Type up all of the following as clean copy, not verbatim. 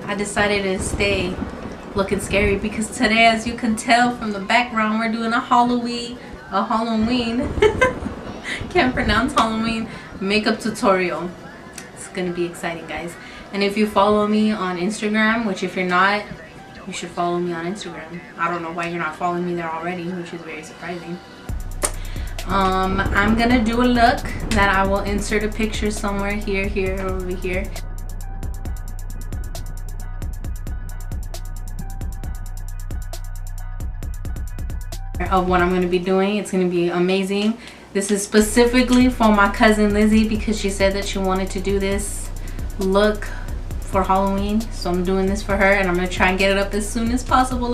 I decided to stay looking scary because today, as you can tell from the background, we're doing a Halloween can't pronounce Halloween makeup tutorial. It's gonna be exciting, guys. And if you follow me on Instagram, which if you're not, you should follow me on Instagram. I don't know why you're not following me there already, which is very surprising. I'm gonna do a look that I will insert a picture somewhere here, over here. Of what I'm going to be doing. It's going to be amazing. This is specifically for my cousin Lizzie because she said that she wanted to do this look for Halloween, so I'm doing this for her, and I'm going to try and get it up as soon as possible.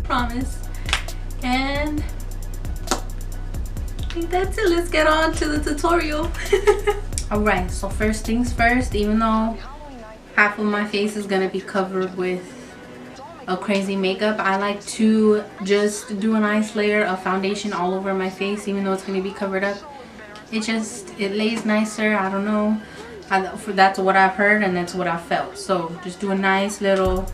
Promise. And I think that's it. Let's get on to the tutorial. Alright, so first things first, even though half of my face is gonna be covered with a crazy makeup, I like to just do a nice layer of foundation all over my face, even though it's gonna be covered up. It lays nicer. I don't know, that's what I've heard and that's what I felt. So just do a nice little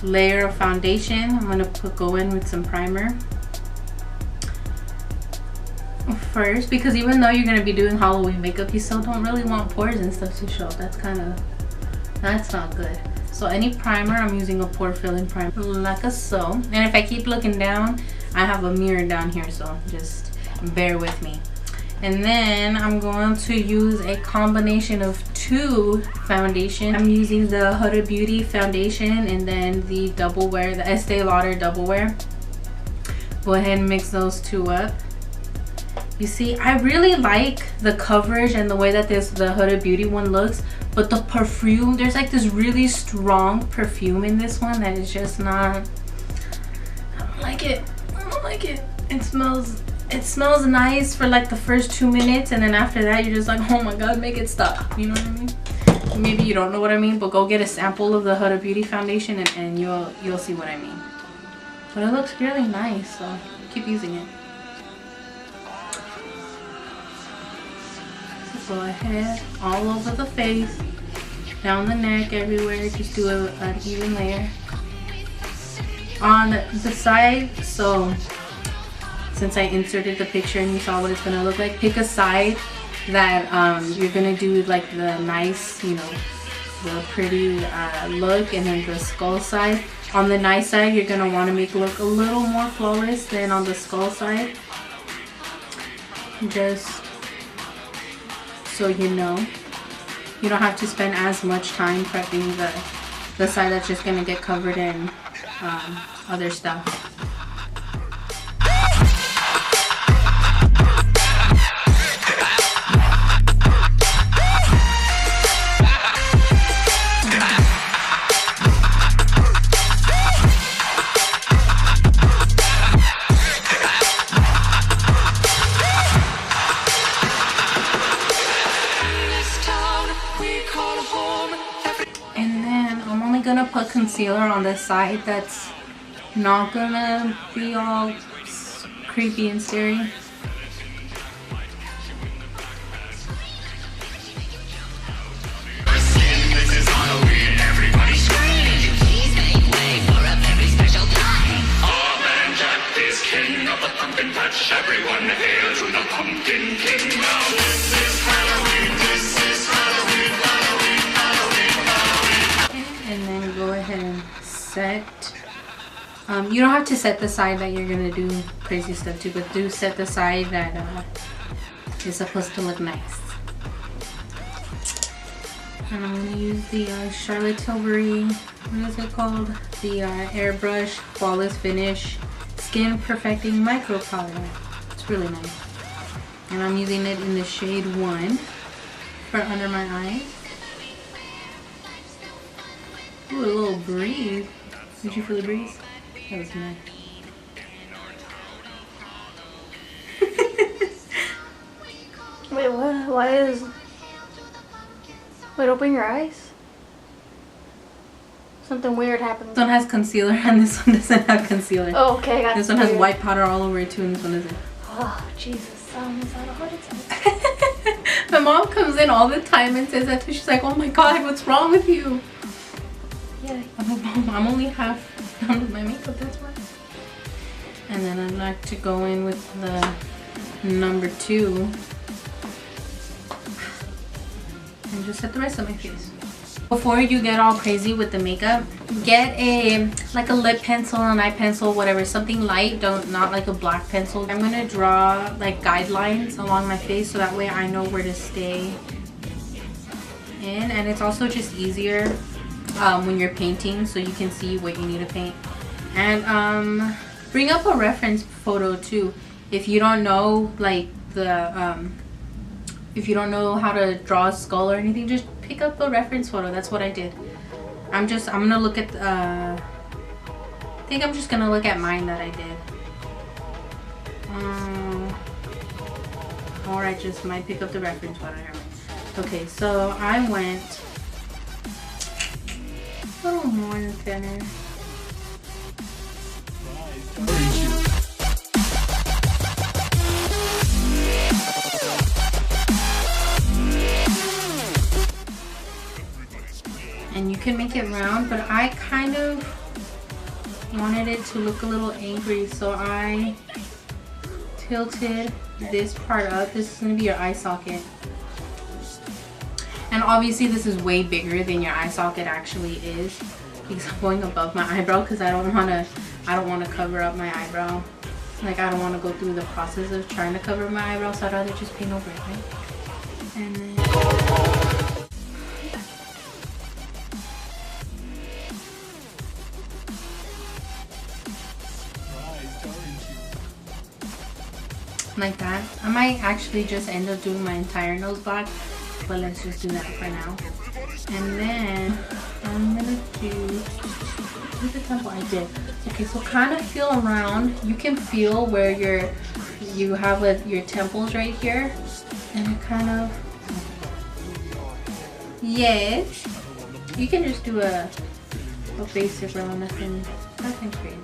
layer of foundation. I'm gonna go in with some primer first, because even though you're going to be doing Halloween makeup, you still don't really want pores and stuff to show. That's not good. So any primer, I'm using a pore filling primer like so. And if I keep looking down, I have a mirror down here, so just bear with me. And then I'm going to use a combination of two foundation. I'm using the Huda Beauty foundation and then the Double Wear, the Estee Lauder Double Wear. Go ahead and mix those two up. You see, I really like the coverage and the way that the Huda Beauty one looks, but the perfume, there's like this really strong perfume in this one that is just not, I don't like it. I don't like it. It smells nice for like the first 2 minutes, and then after that you're just like, oh my god, make it stop. You know what I mean? Maybe you don't know what I mean, but go get a sample of the Huda Beauty foundation and you'll see what I mean. But it looks really nice, so keep using it. Go ahead all over the face, down the neck, everywhere. Just do an even layer on the side. So since I inserted the picture and you saw what it's gonna look like, pick a side that you're gonna do like the nice, you know, the pretty look, and then the skull side. On the nice side, you're gonna want to make it look a little more flawless than on the skull side. Just so you know, you don't have to spend as much time prepping the side that's just gonna get covered in other stuff. Gonna put concealer on the side that's not gonna be all creepy and scary. Everyone hail to the Pumpkin King now. This is Halloween, this is Halloween, Halloween, Halloween, Halloween. And then go ahead and set. You don't have to set the side that you're gonna do crazy stuff to, but do set the side that is supposed to look nice. And I'm gonna use the Charlotte Tilbury, what is it called? The Airbrush Flawless Finish Skin Perfecting Micro Powder. It's really nice. And I'm using it in the shade 1 for under my eyes. Ooh, a little breeze. Did you feel the breeze? That was nice. Wait, what? Why is... Wait, open your eyes? Something weird happened. This one has concealer and this one doesn't have concealer. Oh, okay. Got This one has weird. white powder all over it too, and this one doesn't. Oh, Jesus. I almost had a heart attack. My mom comes in all the time and says that too. She's like, oh my god, what's wrong with you? Yeah. I'm like, Mom, I'm only half done with my makeup, that's why. And then I'd like to go in with the number 2 and just set the rest of my face. Before you get all crazy with the makeup, get a lip pencil, an eye pencil, whatever, something light. Not like a black pencil. I'm gonna draw like guidelines along my face so that way I know where to stay in, and it's also just easier when you're painting, so you can see what you need to paint. And bring up a reference photo too if you don't know like the if you don't know how to draw a skull or anything. Just pick up a reference photo. That's what I did. I'm gonna look at I think I'm just gonna look at mine that I did, or I just might pick up the reference photo. Okay, so I went a little more in the center. And you can make it round, but I kind of wanted it to look a little angry, so I tilted this part up. This is going to be your eye socket. And obviously this is way bigger than your eye socket actually is, because I'm going above my eyebrow because I don't want to cover up my eyebrow. Like, I don't want to go through the process of trying to cover my eyebrow, so I'd rather just paint over it, right? And then like that. I might actually just end up doing my entire nose black, but let's just do that for now. And then I'm gonna do the temple I did. Okay, so kind of feel around. You can feel where you have your temples right here, and it kind of, yes. You can just do a basic round, nothing crazy.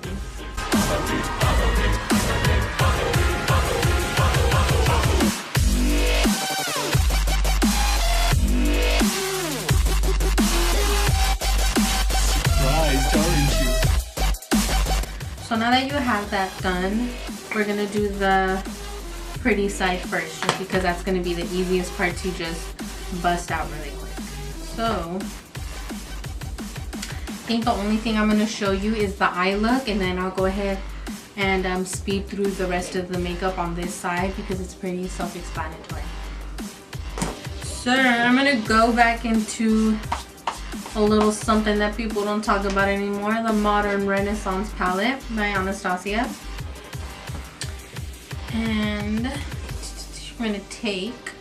So now that you have that done, we're gonna do the pretty side first, just because that's gonna be the easiest part to just bust out really quick. So I think the only thing I'm gonna show you is the eye look, and then I'll go ahead and speed through the rest of the makeup on this side because it's pretty self-explanatory. So I'm gonna go back into a little something that people don't talk about anymore, the Modern Renaissance palette by Anastasia. And I'm gonna take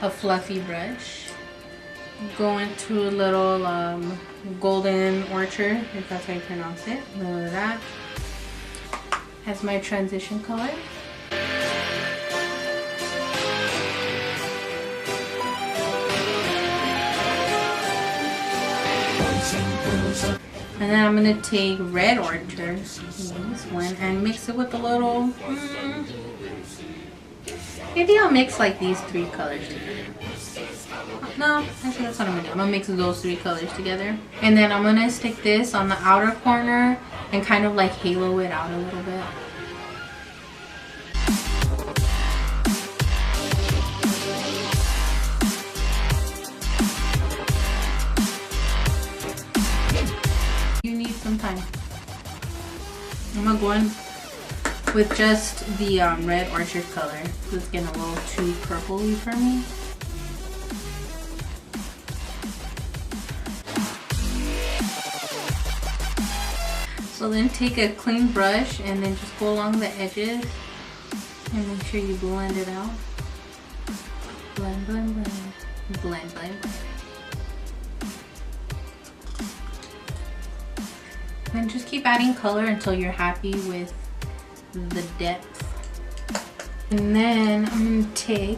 a fluffy brush, go into a little Golden Orchard, if that's how you pronounce it, a little of that as my transition color. And then I'm gonna take Red Orchard, this one, and mix it with a little, maybe I'll mix like these 3 colors together. No, actually that's what I'm gonna do. I'm gonna mix those 3 colors together. And then I'm gonna stick this on the outer corner and kind of like halo it out a little bit. Time. I'm gonna go in with just the Red Orchard color. It's getting a little too purpley for me. So then take a clean brush and then just go along the edges and make sure you blend it out. Blend, blend, blend. Blend, blend, blend. And just keep adding color until you're happy with the depth. And then I'm gonna take,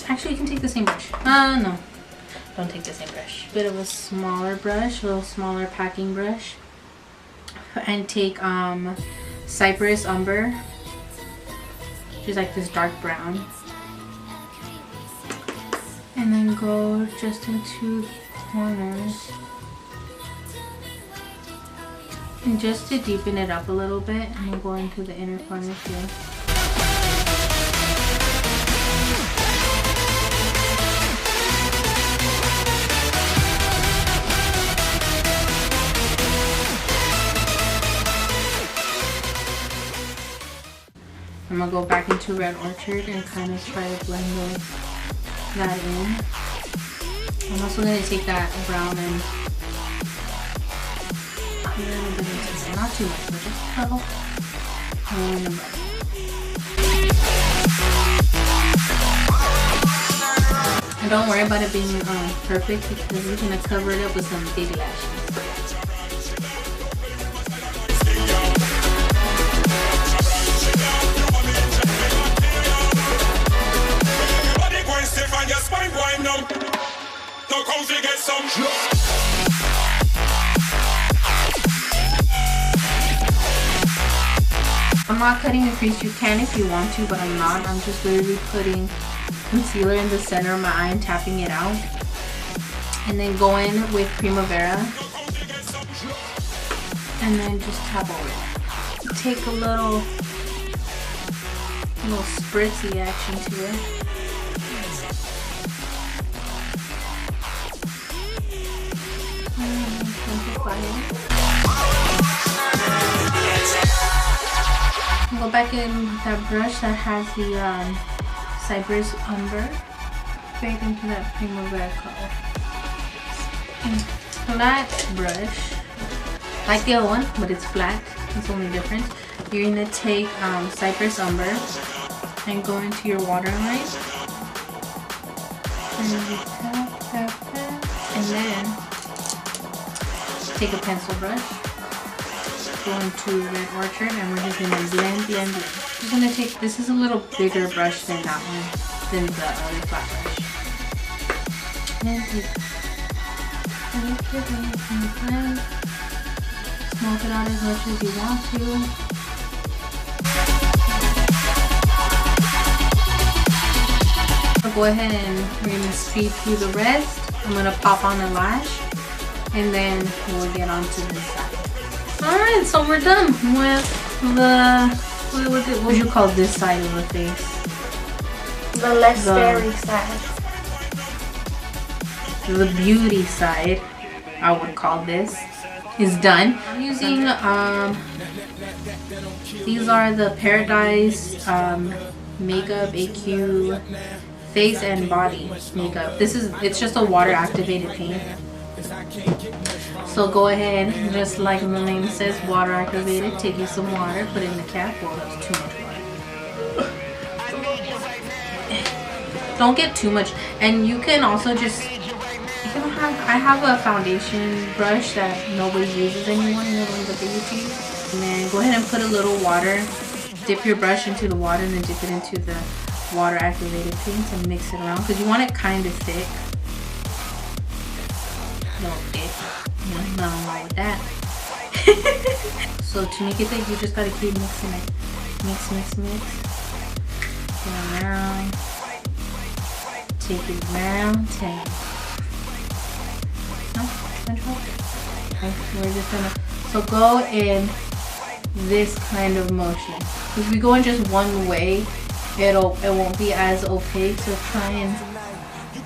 actually you can take the same brush. No. don't take the same brush. Bit of a smaller brush, a little smaller packing brush, and take Cypress Umber, which is like this dark brown, and then go just into the corners, and just to deepen it up a little bit, I'm gonna go into the inner corners here. I'm gonna go back into Red Orchard and kind of try to blend that in. I'm also gonna take that brown and a little bit into it. Not too much, but just a little. And don't worry about it being perfect, because we're gonna cover it up with some baby lashes. I'm not cutting a crease. You can if you want to, but I'm not. I'm just literally putting concealer in the center of my eye and tapping it out. And then go in with Primavera. And then just tap over it. Take a little spritzy action to it. Go back in with that brush that has the Cypress Umber, fade into that Primavera color. Flat brush, like the other one, but it's flat. It's only different. You're gonna take Cypress Umber and go into your waterline, and you tap, tap, tap, and then take a pencil brush. Go into Red Orchard, and we're just gonna blend, blend, blend. I'm gonna take, this is a little bigger brush than that one, than the other flat brush. And blend. Smoke it out as much as you want to. So go ahead and we're gonna speed through the rest. I'm gonna pop on a lash, and then we'll get onto this side. Alright, so we're done with the, what would you call this side of the face? The less scary side. The beauty side, I would call this, is done. I'm using, these are the Paradise Makeup AQ Face and Body Makeup. It's just a water activated paint. So go ahead, just like the name says, water activated. Take you some water, put it in the cap. Well, that's too much water. Don't get too much. And you can also just, I have a foundation brush that nobody uses anymore, you know, the ones that they used to use. And then go ahead and put a little water. Dip your brush into the water and then dip it into the water activated paint and mix it around, because you want it kind of thick. No thick. Nothing wrong with that. So to make it thick, you just gotta keep mixing it. Mix, mix, mix. Go around. Take it around. 10. No? Control? Okay, we're just gonna, so go in this kind of motion. If we go in just one way, it won't be as opaque, so try and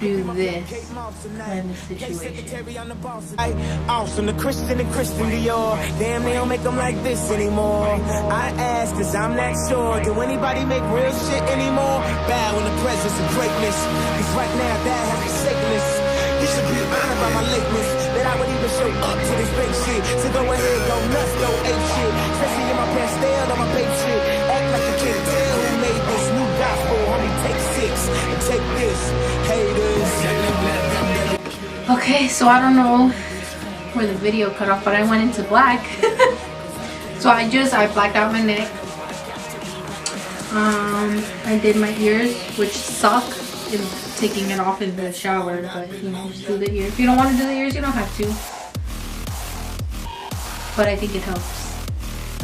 do this kind of situation. Awesome, the Christian and Christian Dior. Damn, they don't make them like this anymore. I ask, cause I'm not sure. Do anybody make real shit anymore? Bow in the presence of greatness. Cause right now, that has forsaken us. You should be honored by my lateness. That I would even show up to this big shit. So go ahead, go nuts, go ape shit. Especially in my pastel on my babe shit. Act like you can't tell who made this new gospel. Homie, take 6 and take this. Haters. Okay, so I don't know where the video cut off, but I went into black. So I blacked out my neck. I did my ears, which suck. It taking it off in the shower, but you know, just do the ears. If you don't want to do the ears, you don't have to. But I think it helps.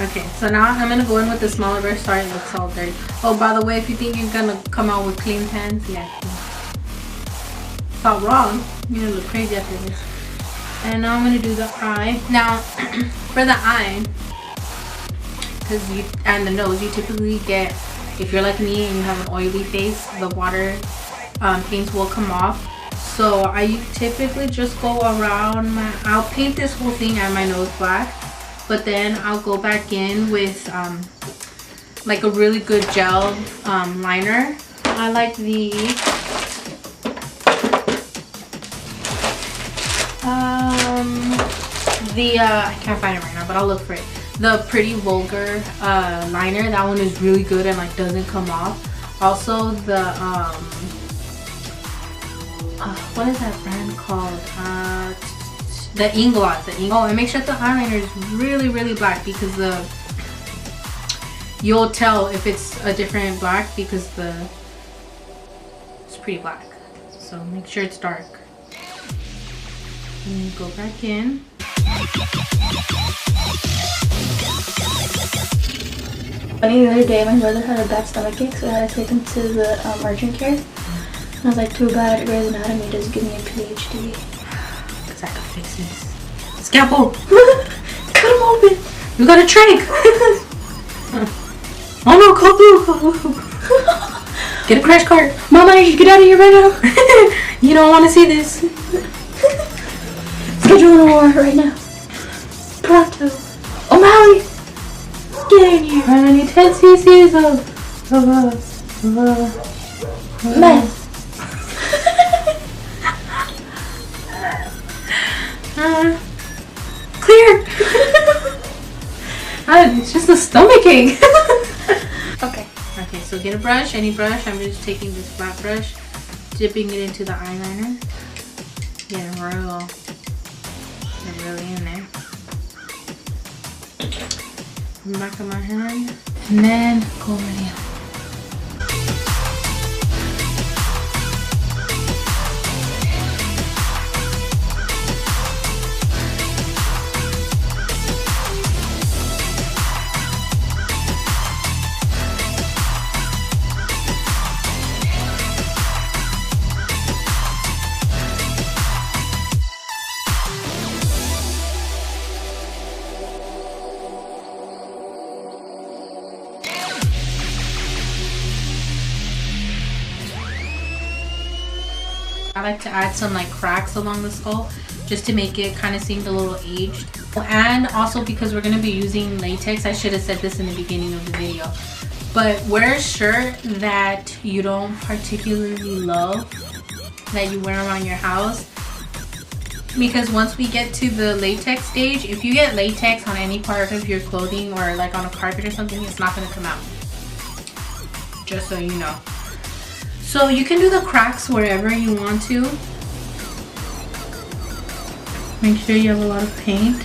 Okay, so now I'm gonna go in with the smaller brush. Sorry, it looks all dirty. Oh, by the way, if you think you're gonna come out with clean hands, yeah, it's not wrong. You're gonna look crazy after this. And now I'm gonna do the eye. Now, for the eye, and the nose, you typically get, if you're like me and you have an oily face, the water paints will come off. So I typically just go around I'll paint this whole thing and my nose black, but then I'll go back in with like a really good gel liner. I like the I can't find it right now, but I'll look for it. The Pretty Vulgar liner. That one is really good and like doesn't come off. Also the what is that brand called? The Inglot. Oh, and make sure the eyeliner is really, really black, because you'll tell if it's a different black because it's pretty black. So make sure it's dark. And go back in. Funny, the other day my brother had a bad stomachache, so I had to take him to the urgent care. And I was like, too bad Grey's Anatomy doesn't give me a PhD. Cause I can fix this. Scalpel! Cut him open! You got a trach! Oh no, call through! Get a crash cart! Mama, you get out of here right now! You don't want to see this. Schedule an war right now. Pronto. O'Malley! Get in here! I need 10 cc's of meth. Clear! It's just a stomachache. Okay. Okay, so get a brush, any brush. I'm just taking this flat brush, dipping it into the eyeliner. Get really in there. Back of my hand, and then go over the other. I like to add some like cracks along the skull just to make it kind of seem a little aged. And also because we're going to be using latex, I should have said this in the beginning of the video, but wear a shirt that you don't particularly love, that you wear around your house, because once we get to the latex stage, if you get latex on any part of your clothing or like on a carpet or something, it's not going to come out, just so you know. So you can do the cracks wherever you want to. Make sure you have a lot of paint.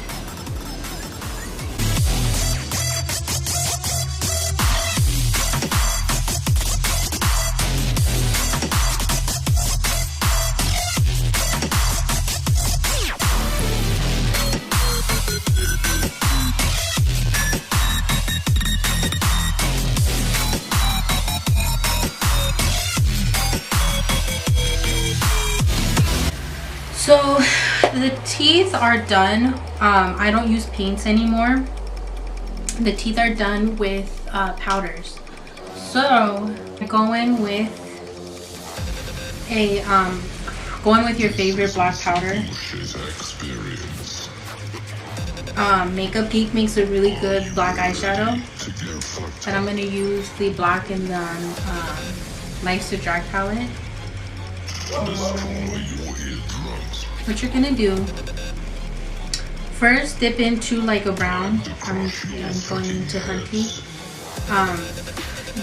So the teeth are done. I don't use paints anymore. The teeth are done with powders. So go in with a your favorite black powder. Makeup Geek makes a really good black eyeshadow, and I'm gonna use the black in the Life's to Drag palette. What you're gonna do, first dip into like a brown. I'm going into Hunty,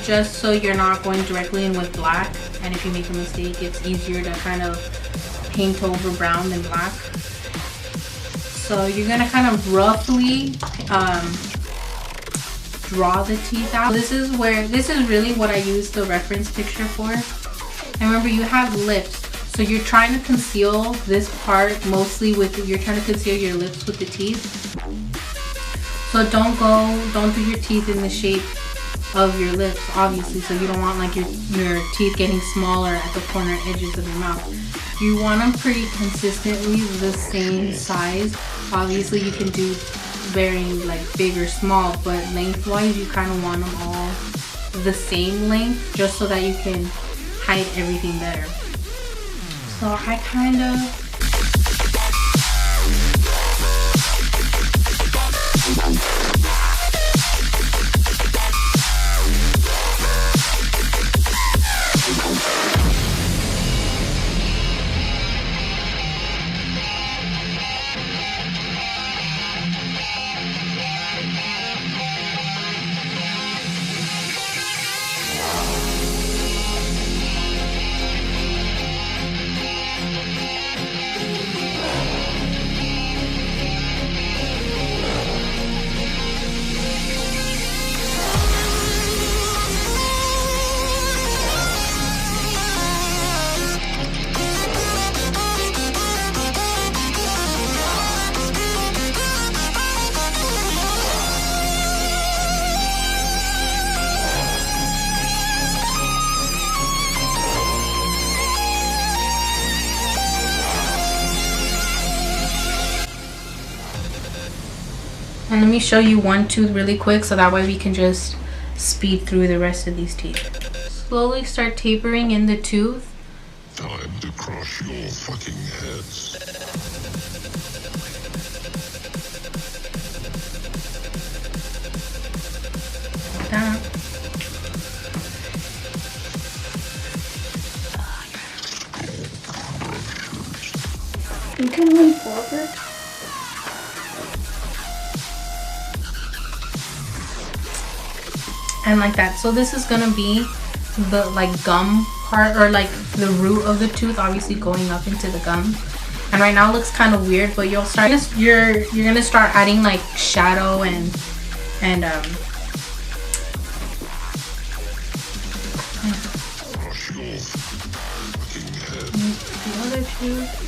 just so you're not going directly in with black, and if you make a mistake, it's easier to kind of paint over brown than black. So you're gonna kind of roughly draw the teeth out. This is really what I use the reference picture for. And remember, you have lips, so you're trying to conceal this part mostly with, you're trying to conceal your lips with the teeth. So don't do your teeth in the shape of your lips, obviously, so you don't want like your teeth getting smaller at the corner edges of your mouth. You want them pretty consistently the same size. Obviously you can do varying like big or small, but lengthwise you kind of want them all the same length, just so that you can hide everything better. So I kind of And let me show you one tooth really quick, so that way we can just speed through the rest of these teeth. Slowly start tapering in the tooth. Time to crush your fucking heads. Like that. You can lean forward. And like that. So this is gonna be the like gum part, or like the root of the tooth, obviously going up into the gum. And right now it looks kind of weird, but you're gonna start adding like shadow and Crush your fucking heads. the other tooth.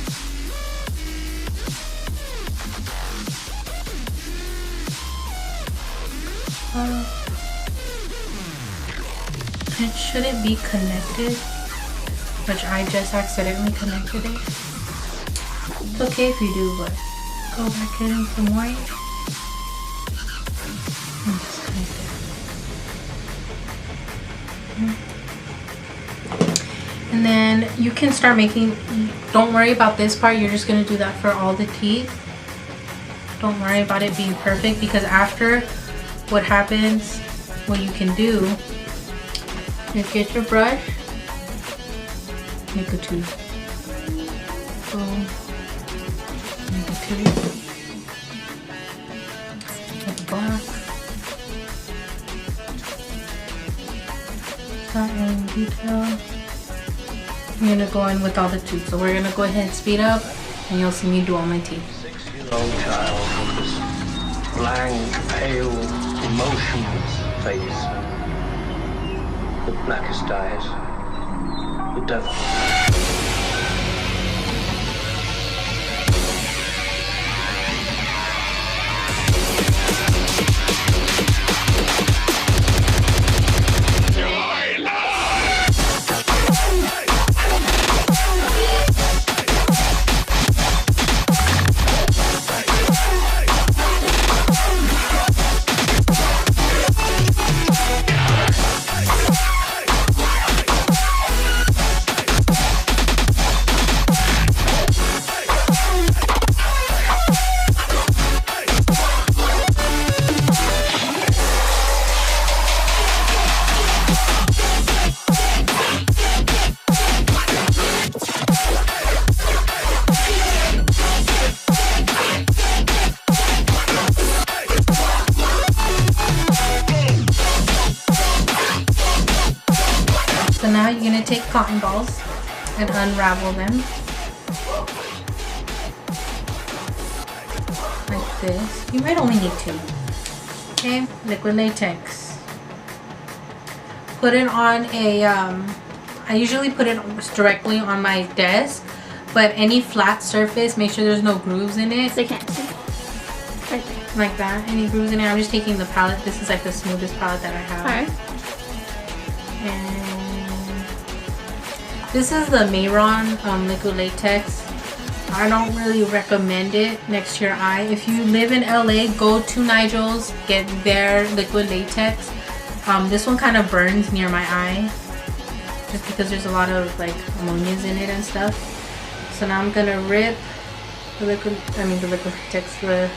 It shouldn't be connected, which I just accidentally connected it. It's okay if you do, but go back in some white and just connect it. And then you can start making, don't worry about this part, you're just going to do that for all the teeth. Don't worry about it being perfect, because after, what happens, what you can do, you get your brush, make a tooth. Boom. Make a tooth. At the black. Satin detail. I'm gonna go in with all the tooth. So we're gonna go ahead and speed up, and you'll see me do all my teeth. 6-year-old child with this blank, pale, emotionless face. The blackest eyes. The devil. So now you're gonna take cotton balls and unravel them like this. You might only need 2. Okay, liquid latex. Put it on a I usually put it directly on my desk, but any flat surface, make sure there's no grooves in it. They can't see. Right there. Like that, any grooves in it. I'm just taking the palette. This is like the smoothest palette that I have. Alright. And this is the Mayron liquid latex. I don't really recommend it next to your eye. If you live in LA, go to Nigel's, get their liquid latex. This one kind of burns near my eye, just because there's a lot of like ammonias in it and stuff. So now I'm gonna rip the liquid latex, the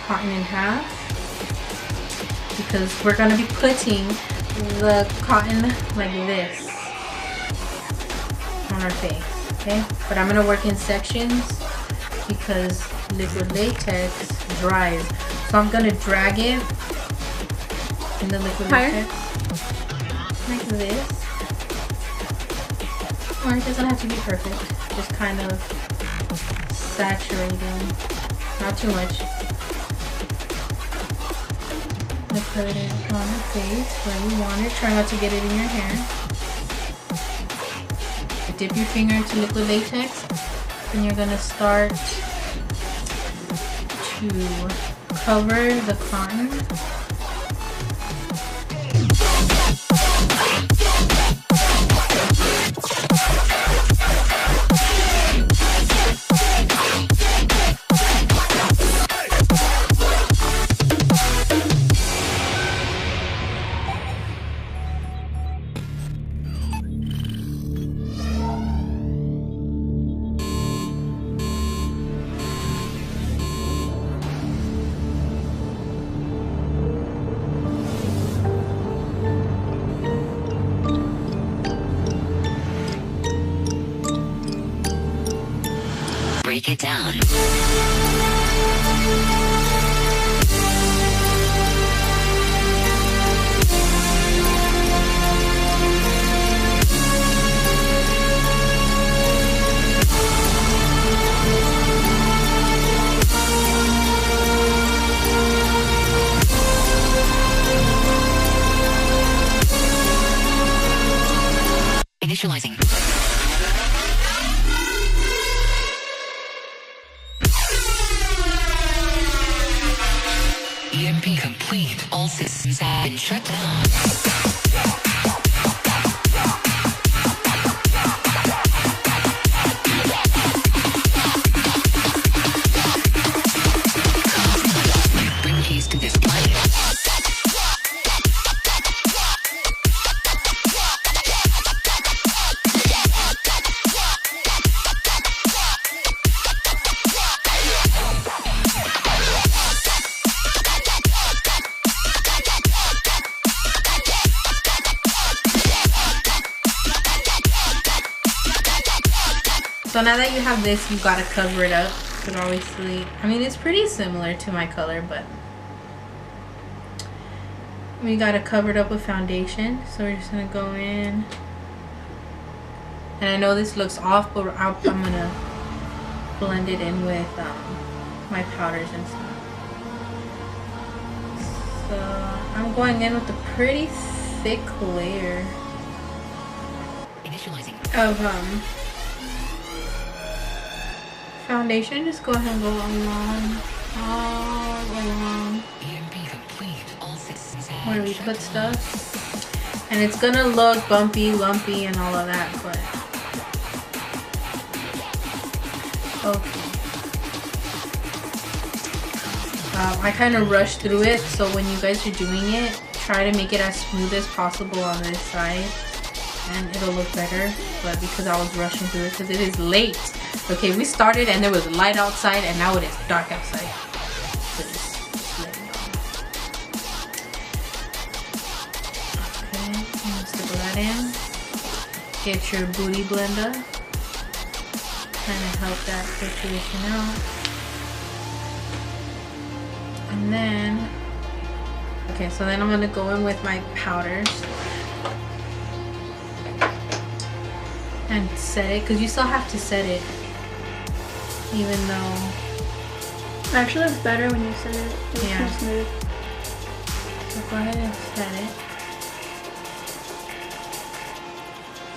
cotton in half, because we're gonna be putting the cotton like this on our face, okay? But I'm gonna work in sections because liquid latex dries. So I'm gonna drag it in the liquid latex like this. Or it doesn't have to be perfect, just kind of saturating, not too much. Put it on the face where you want it. Try not to get it in your hair. Dip your finger into liquid latex, and you're gonna start to cover the cotton. Break it down. Initializing. EMP complete. All systems have been shut down. Bring keys to this planet. So now that you have this, you gotta cover it up. Because obviously, I mean, it's pretty similar to my color, but we gotta cover it up with foundation. So we're just gonna go in. And I know this looks off, but I'm gonna blend it in with my powders and stuff. So I'm going in with a pretty thick layer of foundation. Just go ahead and go along, all along where we put stuff. And it's gonna look bumpy, lumpy, and all of that, but okay. I kind of rushed through it, so when you guys are doing it, try to make it as smooth as possible on this side, and it'll look better. But because I was rushing through it, because it is late. Okay, we started and there was light outside, and now it is dark outside. So just let me know. Okay, stick that in. Get your booty blender. Kind of help that situation out. And then, okay, so then I'm gonna go in with my powders and set it, because you still have to set it, even though It actually looks better when you set it. It's Yeah. more smooth. so go ahead and set it.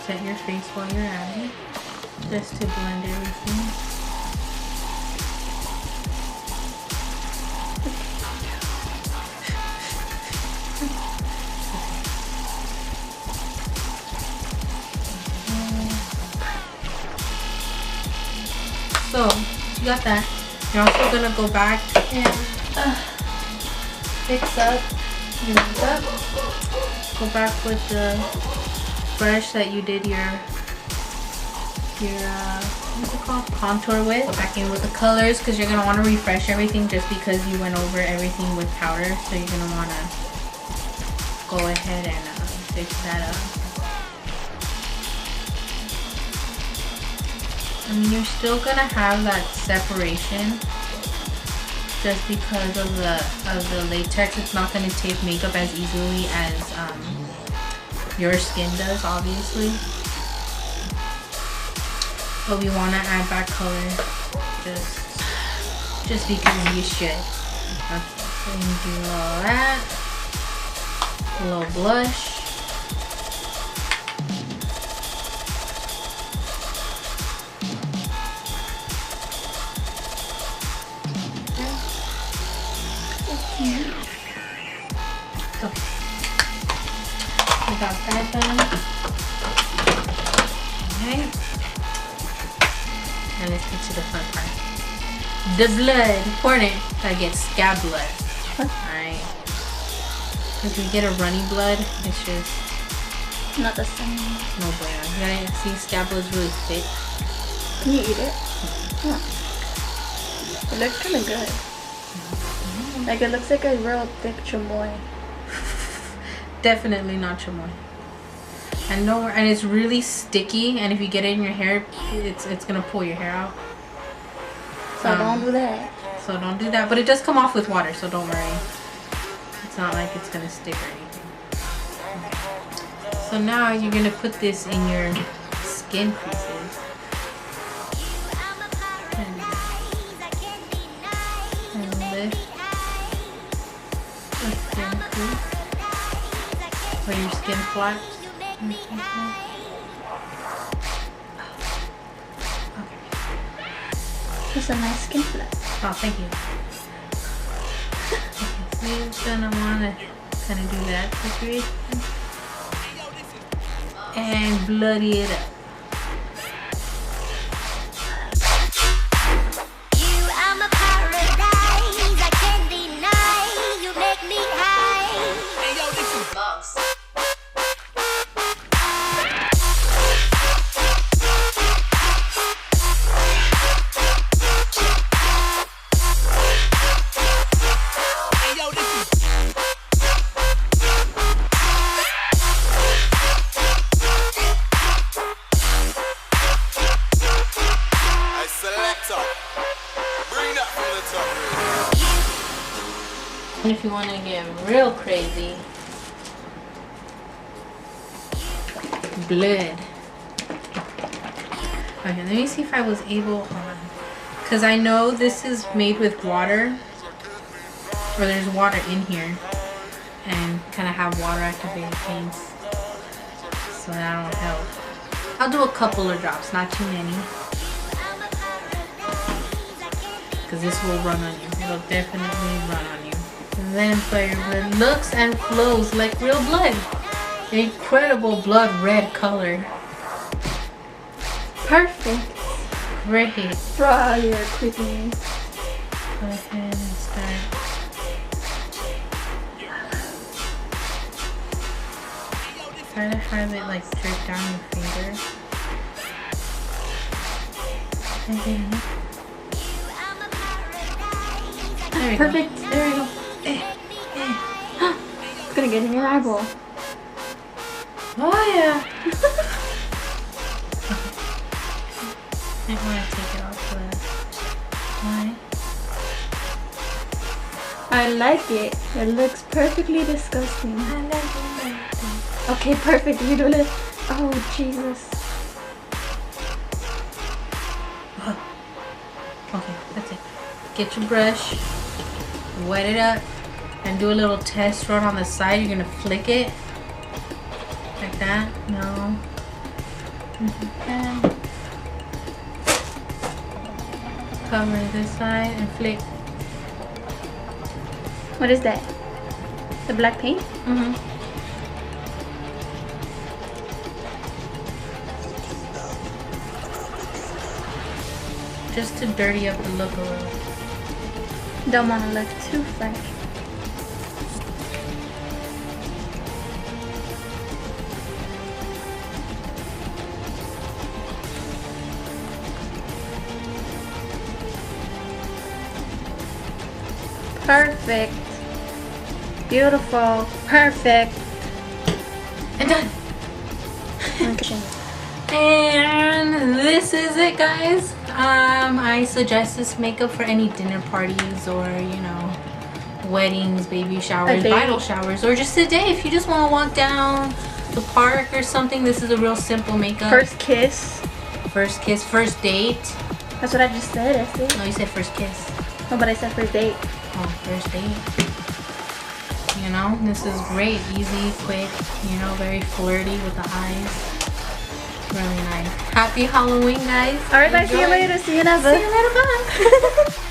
set your face while you're at it, just to blend everything. So you got that. You're also gonna go back and fix up your makeup. Go back with the brush that you did your what's it called, contour with. Go back in with the colors because you're gonna want to refresh everything just because you went over everything with powder. So you're gonna want to go ahead and fix that up. I mean, you're still gonna have that separation just because of the latex. It's not gonna take makeup as easily as your skin does, obviously. But we wanna add back color just because you should. Okay, so you can do all that. A little blush. Got that done. Okay. And let's get to the fun part. The blood. Important. Gotta get scab blood. Alright. If you get a runny blood, it's just Not the same. no bueno. You gotta see scab blood's really thick. Can you eat it? Yeah. It looks kind of good. Like it looks like a real thick chamoy. Definitely not chamoy. And it's really sticky, and if you get it in your hair, it's gonna pull your hair out. So don't do that. So don't do that. But it does come off with water, so don't worry. It's not like it's gonna stick or anything. So now you're gonna put this in your skin pieces. And lift the skin piece where your skin flaps. Just a nice skin flap. Oh, thank you. Okay, so you're gonna wanna kind of do that situation and bloody it up. And if you want to get real crazy, blood. Okay, let me see if I was able, because I know this is made with water, or there's water in here, and kind of have water activated paints, so that won't help. I'll do a couple of drops, not too many, because this will run on you. It'll definitely run on you. Vampire blood looks and flows like real blood. Incredible blood red color. Perfect. Great. Bro, you're creepy. Go ahead and start. Try to have it like drip down your finger. Okay. There we Perfect. go. There we go. It's gonna get in your eyeball. Oh yeah. I want to take it off the line. I like it. It looks perfectly disgusting. I like it. Okay, perfect. You do it. Oh, Jesus. Okay, that's it. Get your brush, wet it up, and do a little test run on the side. You're gonna flick it like that. No. And cover this side and flick. What is that? The black paint? Just to dirty up the look a little. Don't want to look too fresh. Perfect. Beautiful. Perfect. And done. Okay. And this is it, guys. I suggest this makeup for any dinner parties or, you know, weddings, baby showers, bridal showers, or just a day if you just want to walk down the park or something. This is a real simple makeup. First kiss. First kiss, first date. That's what I just said. I said. No, you said first kiss. No, but I said first date. Oh, first date. You know, this is great, easy, quick, you know, very flirty with the eyes. Really nice. Happy Halloween, guys. Alright, guys. See you later. See you never. See you later. Bye.